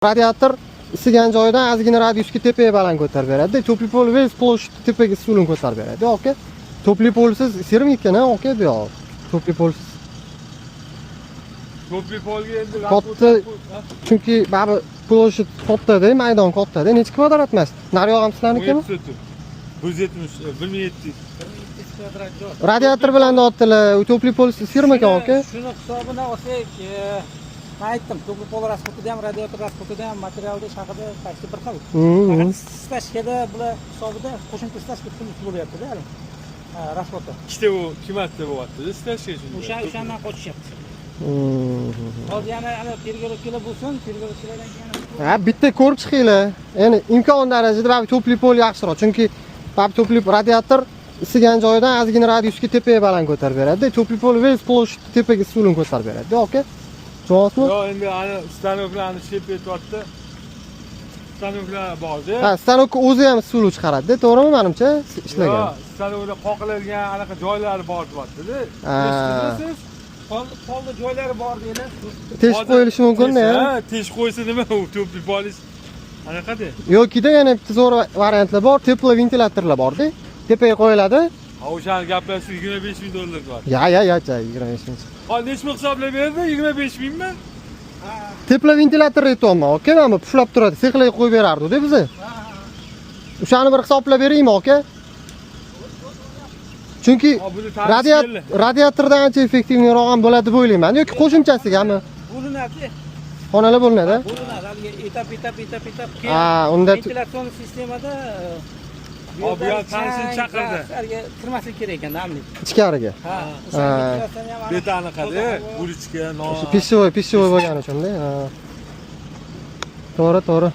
Radiator isigan joydan ozgina radiusga tepaga baland ko'tarib beradi. Topli pol vez ploshni tepaga suvini ko'tarib beradi. Oke. Topli polsiz serim ekan, oke bu yoq. Topli polsiz. Topli polga endi katta, chunki babi ploshni katta-da, maydon katta-da. Necha kvadrat emas? Nari yoq ham sizlarnikimi? 170, 1700 kvadrat joy. Radiator bilan otdilar. Topli polsiz serim ekan, oke. Shuni hisobidan olsak, men aytdim, topli pol rasxotida ham, radiator rasxotida ham materialda haqida tashkil bir xil. Faqat stashkada bular hisobida qo'shimcha stashka pul bo'lyapti-da, hali. Rasxotda. Ikkita u qimmatda bo'lyapti-da, stashka uchun. O'shandan qochishyapti. Hozir yana tergovchilar bo'lsin, tergovchilardan keyin Ha, bitta ko'rib chiqinglar. Ya'ni imkon darajada babi topli pol yaxshiroq, chunki babi topli radiator isigan joydan ozgina radiusga tepaga baland ko'tarib beradi. Topli pol vez ploshni tepaga suvini ko'tarib beradi. Oke. Tushundingizmi? Yo'q, endi ana stanoklarni shep etyapti. Stanoklar bor-da. Ha, stanok o'zi ham suvni chiqaradi, to'g'rimi menimcha? Ishlagan. Yo'q, stanokda qoqiladigan anaqa joylari bor deyapti-da. Eshitdingizsiz? polda joylari bor deydi. Teshib qo'yilishi mumkin-da. Ha, teshib qo'ysa nima u topli polish anaqada. Yo'kida yana bitta zo'r variantlar bor, teplo ventilyatorlar bor-da. Tepaga qo'yiladi. Ha, o'shani gaplashib $25,000 bor. Ya, 25 ming. Hozir nechmi hisoblab berdi? 25,000 mi? Teplo ventilyator aytayapman, oke, mana puflab turadi, sexlarga qo'yib berardi-da biza. O'shani bir hisoblab beraymi, oke? Chunki radiatordan ancha effektivroq ham bo'ladi deb o'ylayman. Yoki qo'shimchasigami? Bo'linadi. Xonalar bo'linadi. Bo'linadi. Etap. Ha, unda ventilyatsiyon sistemada bu ham tanishini chaqirdi. Kirmaslik kerak ekan, amlik. ichkariga. Ha. Beta anaqada, ulichka, Pishivoy bo'lgani uchun-da. To'g'ri.